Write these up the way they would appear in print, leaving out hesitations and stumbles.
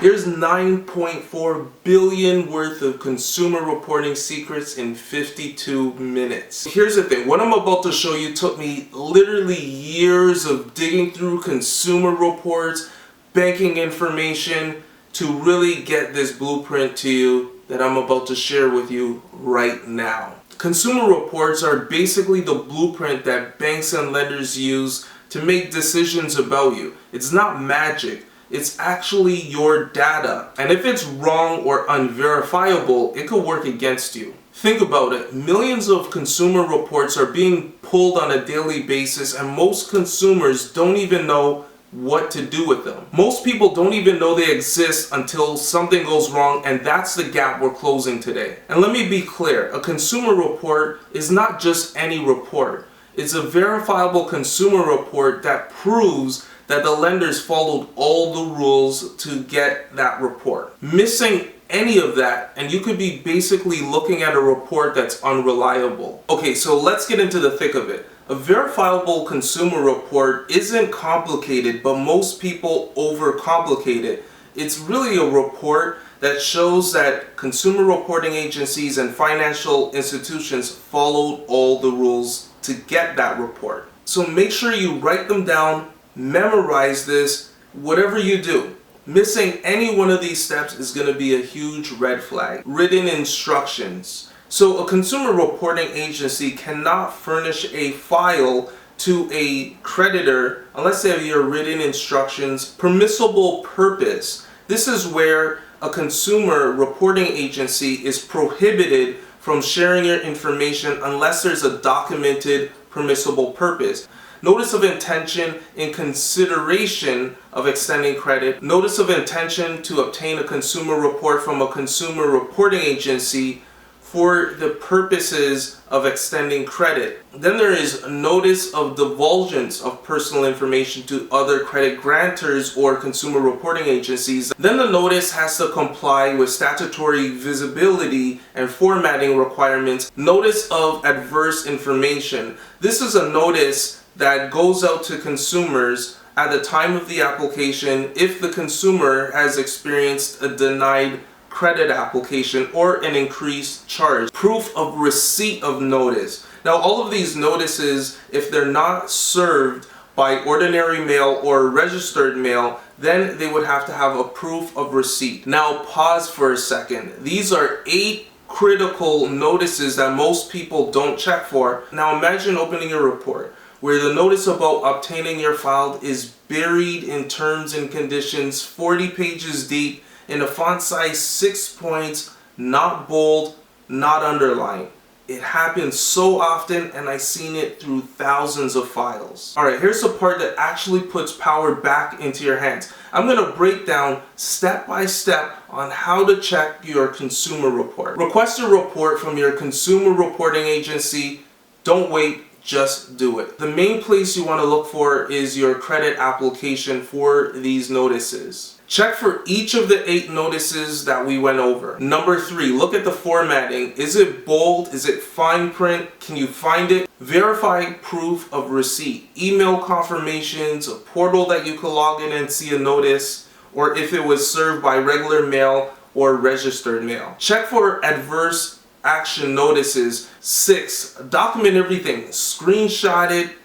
Here's 9.4 billion worth of consumer reporting secrets in 52 minutes. Here's the thing, what I'm about to show you took me literally years of digging through consumer reports, banking information to really get this blueprint to you that I'm about to share with you right now. Consumer reports are basically the blueprint that banks and lenders use to make decisions about you. It's not magic. It's actually your data. And if it's wrong or unverifiable, it could work against you. Think about it. Millions of consumer reports are being pulled on a daily basis, and most consumers don't even know what to do with them. Most people don't even know they exist until something goes wrong, and that's the gap we're closing today. And let me be clear, a consumer report is not just any report. It's a verifiable consumer report that proves that the lenders followed all the rules to get that report. Missing any of that, and you could be basically looking at a report that's unreliable. Okay, so let's get into the thick of it. A verifiable consumer report isn't complicated, but most people overcomplicate it. It's really a report that shows that consumer reporting agencies and financial institutions followed all the rules to get that report. So make sure you write them down, memorize this, whatever you do. Missing any one of these steps is going to be a huge red flag. Written instructions. So a consumer reporting agency cannot furnish a file to a creditor unless they have your written instructions. Permissible purpose. This is where a consumer reporting agency is prohibited from sharing your information unless there's a documented permissible purpose. Notice of intention in consideration of extending credit. Notice of intention to obtain a consumer report from a consumer reporting agency for the purposes of extending credit. Then there is notice of divulgence of personal information to other credit grantors or consumer reporting agencies. Then the notice has to comply with statutory visibility and formatting requirements. Notice of adverse information. This is a notice that goes out to consumers at the time of the application if the consumer has experienced a denied credit application or an increased charge. Proof of receipt of notice. Now all of these notices, if they're not served by ordinary mail or registered mail, then they would have to have a proof of receipt. Now pause for a second. These are 8 critical notices that most people don't check for. Now imagine opening a report where the notice about obtaining your file is buried in terms and conditions 40 pages deep in a font size 6 points, not bold, not underlined. It happens so often, and I've seen it through thousands of files. Alright, here's the part that actually puts power back into your hands. I'm going to break down step by step on how to check your consumer report. Request a report from your consumer reporting agency. Don't wait. Just do it. The main place you want to look for is your credit application for these notices. Check for each of the 8 notices that we went over. Number 3, look at the formatting. Is it bold? Is it fine print? Can you find it? Verify proof of receipt. Email confirmations, a portal that you can log in and see a notice, or if it was served by regular mail or registered mail. Check for adverse action notices. 6, document everything. Screenshot it,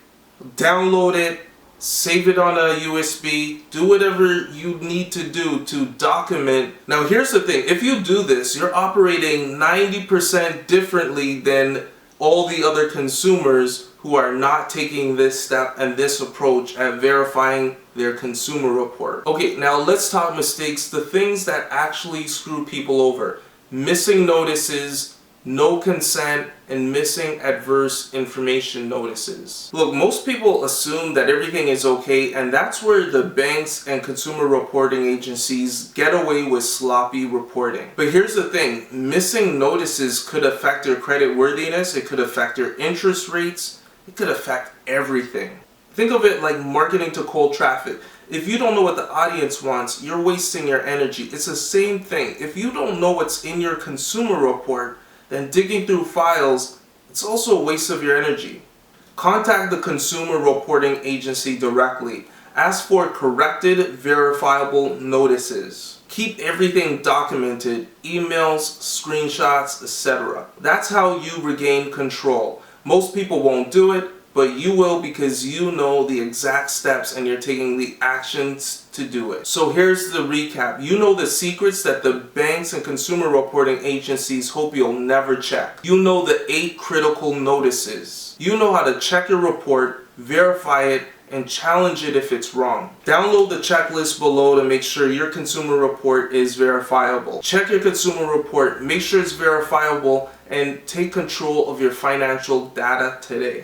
download it, save it on a USB, do whatever you need to do to document. Now here's the thing, if you do this, you're operating 90% differently than all the other consumers who are not taking this step and this approach at verifying their consumer report. Okay, now let's talk mistakes, the things that actually screw people over. Missing notices, no consent, and missing adverse information notices. Look, most people assume that everything is okay, and that's where the banks and consumer reporting agencies get away with sloppy reporting. But here's the thing, missing notices could affect your credit worthiness, it could affect your interest rates, it could affect everything. Think of it like marketing to cold traffic. If you don't know what the audience wants, you're wasting your energy. It's the same thing. If you don't know what's in your consumer report, then digging through files, it's also a waste of your energy. Contact the consumer reporting agency directly. Ask for corrected verifiable notices. Keep everything documented, emails, screenshots, etc. That's how you regain control. Most people won't do it, but you will because you know the exact steps and you're taking the actions to do it. So here's the recap. You know the secrets that the banks and consumer reporting agencies hope you'll never check. You know the 8 critical notices. You know how to check your report, verify it, and challenge it if it's wrong. Download the checklist below to make sure your consumer report is verifiable. Check your consumer report, make sure it's verifiable, and take control of your financial data today.